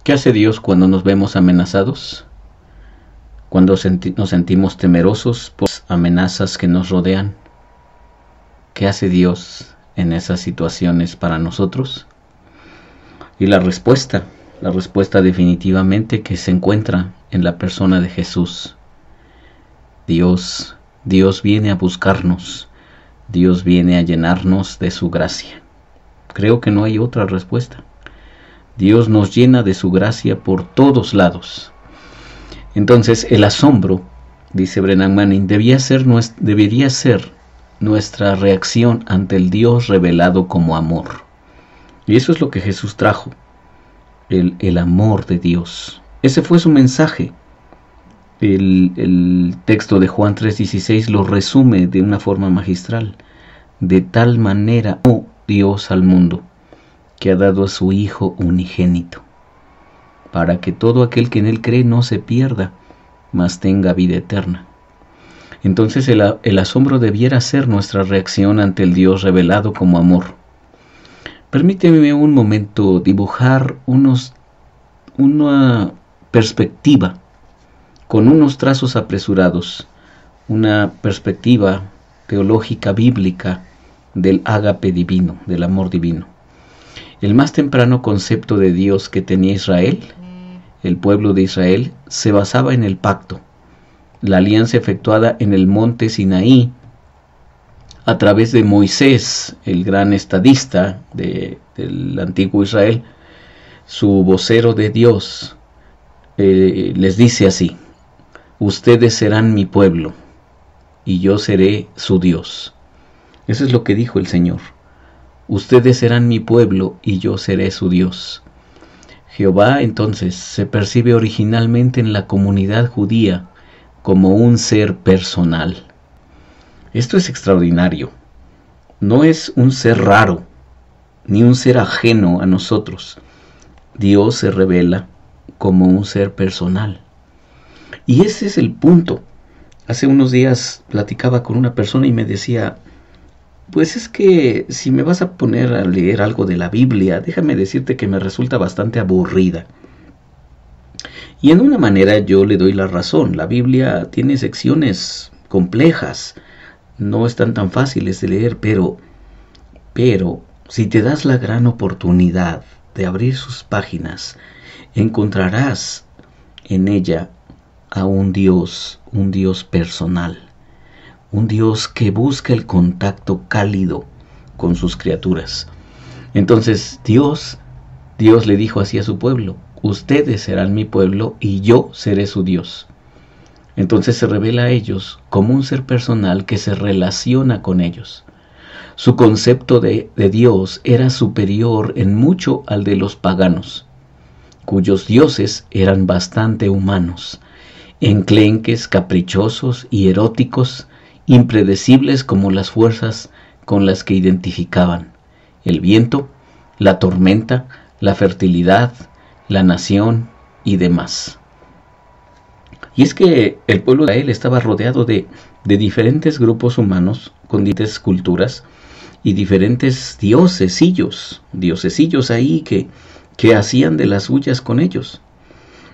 ¿Qué hace Dios cuando nos vemos amenazados? Cuando nos sentimos temerosos por las amenazas que nos rodean. ¿Qué hace Dios en esas situaciones para nosotros? Y la respuesta definitivamente que se encuentra en la persona de Jesús. Dios viene a buscarnos. Dios viene a llenarnos de su gracia. Creo que no hay otra respuesta. Dios nos llena de su gracia por todos lados. Entonces el asombro, dice Brennan Manning, debería ser nuestra reacción ante el Dios revelado como amor. Y eso es lo que Jesús trajo, el amor de Dios. Ese fue su mensaje. El texto de Juan 3:16 lo resume de una forma magistral. De tal manera amó Dios al mundo, que ha dado a su Hijo unigénito, para que todo aquel que en Él cree no se pierda, mas tenga vida eterna. Entonces el asombro debiera ser nuestra reacción ante el Dios revelado como amor. Permíteme un momento dibujar una perspectiva, con unos trazos apresurados, una perspectiva teológica bíblica del ágape divino, del amor divino. El más temprano concepto de Dios que tenía Israel, el pueblo de Israel, se basaba en el pacto, la alianza efectuada en el monte Sinaí a través de Moisés, el gran estadista del antiguo Israel. Su vocero de Dios les dice así: ustedes serán mi pueblo y yo seré su Dios. Eso es lo que dijo el Señor. Ustedes serán mi pueblo y yo seré su Dios. Jehová entonces se percibe originalmente en la comunidad judía como un ser personal. Esto es extraordinario. No es un ser raro, ni un ser ajeno a nosotros. Dios se revela como un ser personal. Y ese es el punto. Hace unos días platicaba con una persona y me decía: pues es que si me vas a poner a leer algo de la Biblia, déjame decirte que me resulta bastante aburrida. Y en una manera yo le doy la razón. La Biblia tiene secciones complejas, no están tan fáciles de leer, pero si te das la gran oportunidad de abrir sus páginas, encontrarás en ella a un Dios personal. Un Dios que busca el contacto cálido con sus criaturas. Entonces Dios le dijo así a su pueblo: ustedes serán mi pueblo y yo seré su Dios. Entonces se revela a ellos como un ser personal que se relaciona con ellos. Su concepto de Dios era superior en mucho al de los paganos, cuyos dioses eran bastante humanos, enclenques, caprichosos y eróticos, impredecibles como las fuerzas con las que identificaban: el viento, la tormenta, la fertilidad, la nación y demás. Y es que el pueblo de Israel estaba rodeado de diferentes grupos humanos con diferentes culturas y diferentes diosesillos ahí que hacían de las suyas con ellos.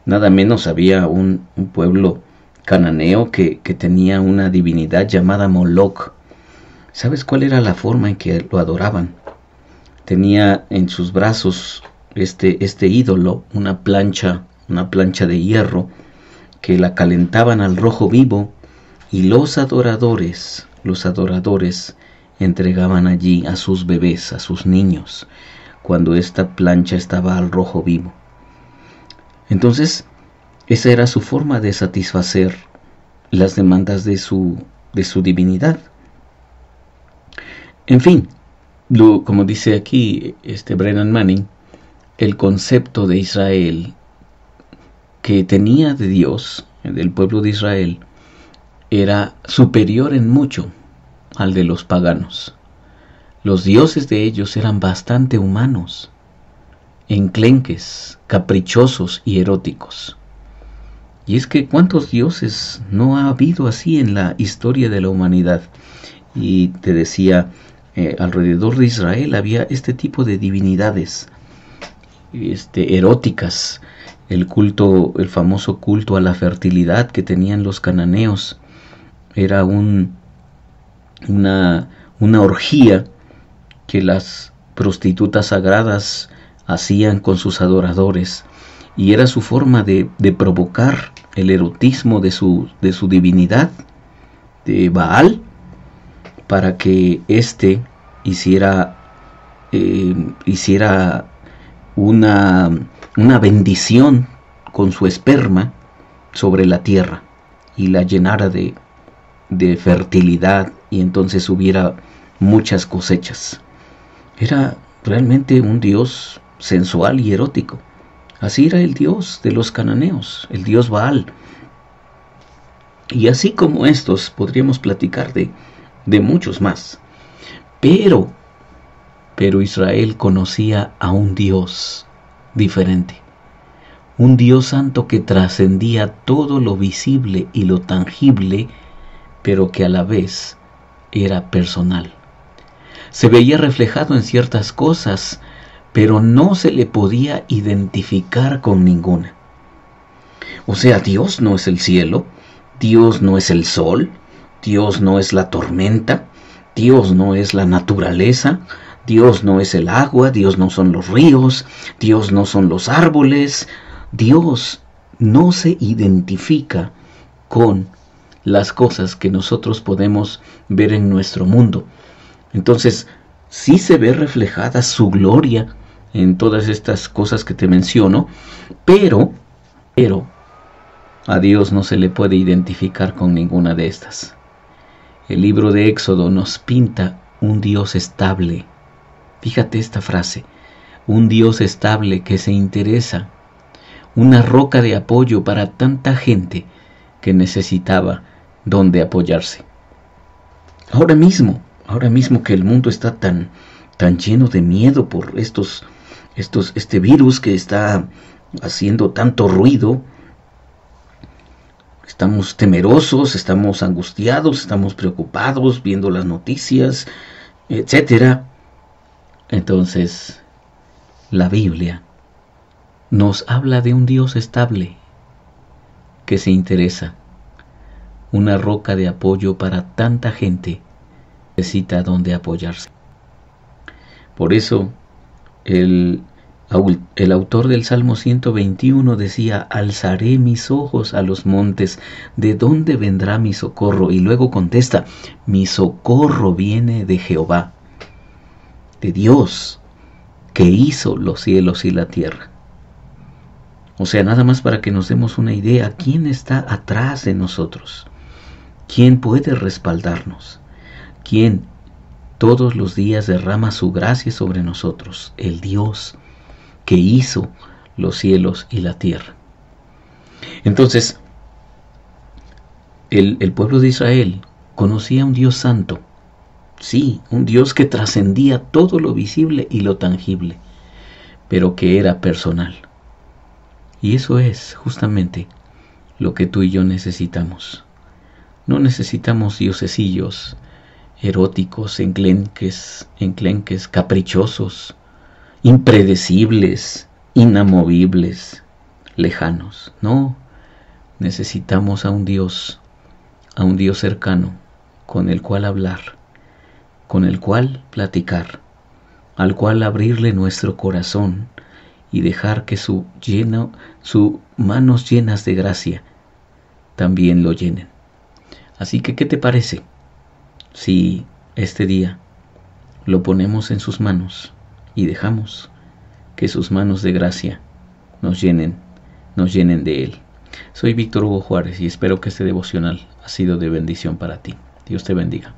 Nada menos había un pueblo cananeo que tenía una divinidad llamada Moloch. ¿Sabes cuál era la forma en que lo adoraban? Tenía en sus brazos este ídolo, una plancha de hierro, que la calentaban al rojo vivo, y los adoradores entregaban allí a sus bebés, a sus niños, cuando esta plancha estaba al rojo vivo. Entonces, esa era su forma de satisfacer las demandas de su divinidad. En fin, como dice aquí Brennan Manning, el concepto de Israel que tenía de Dios, del pueblo de Israel, era superior en mucho al de los paganos. Los dioses de ellos eran bastante humanos, enclenques, caprichosos y eróticos. Y es que ¿cuántos dioses no ha habido así en la historia de la humanidad? Y te decía, alrededor de Israel había este tipo de divinidades. eróticas, el famoso culto a la fertilidad que tenían los cananeos. Era una orgía que las prostitutas sagradas hacían con sus adoradores, y era su forma de provocar el erotismo de su divinidad, de Baal, para que éste hiciera una bendición con su esperma sobre la tierra y la llenara de fertilidad, y entonces hubiera muchas cosechas. Era realmente un dios sensual y erótico. Así era el dios de los cananeos, el dios Baal. Y así como estos, podríamos platicar de muchos más. Pero Israel conocía a un Dios diferente. Un Dios santo que trascendía todo lo visible y lo tangible, pero que a la vez era personal. Se veía reflejado en ciertas cosas, pero no se le podía identificar con ninguna. O sea, Dios no es el cielo, Dios no es el sol, Dios no es la tormenta, Dios no es la naturaleza, Dios no es el agua, Dios no son los ríos, Dios no son los árboles. Dios no se identifica con las cosas que nosotros podemos ver en nuestro mundo. Entonces, sí se ve reflejada su gloria en todas estas cosas que te menciono, pero a Dios no se le puede identificar con ninguna de estas. El libro de Éxodo nos pinta un Dios estable. Fíjate esta frase: un Dios estable que se interesa, una roca de apoyo para tanta gente que necesitaba donde apoyarse. Ahora mismo que el mundo está tan lleno de miedo por este virus que está haciendo tanto ruido, estamos temerosos, estamos angustiados, estamos preocupados viendo las noticias, etcétera. Entonces, la Biblia nos habla de un Dios estable que se interesa, una roca de apoyo para tanta gente que necesita donde apoyarse. Por eso, el autor del Salmo 121 decía: alzaré mis ojos a los montes, ¿de dónde vendrá mi socorro? Y luego contesta: mi socorro viene de Jehová, de Dios, que hizo los cielos y la tierra. O sea, nada más para que nos demos una idea, ¿quién está atrás de nosotros? ¿Quién puede respaldarnos? ¿Quién todos los días derrama su gracia sobre nosotros? El Dios que hizo los cielos y la tierra. Entonces, el pueblo de Israel conocía a un Dios santo. Sí, un Dios que trascendía todo lo visible y lo tangible, pero que era personal. Y eso es justamente lo que tú y yo necesitamos. No necesitamos diosesillos eróticos, enclenques, caprichosos, impredecibles, inamovibles, lejanos. No, necesitamos a un Dios cercano, con el cual hablar, con el cual platicar, al cual abrirle nuestro corazón y dejar que sus manos llenas de gracia también lo llenen. Así que, ¿qué te parece si este día lo ponemos en sus manos y dejamos que sus manos de gracia nos llenen de Él? Soy Víctor Hugo Juárez y espero que este devocional ha sido de bendición para ti. Dios te bendiga.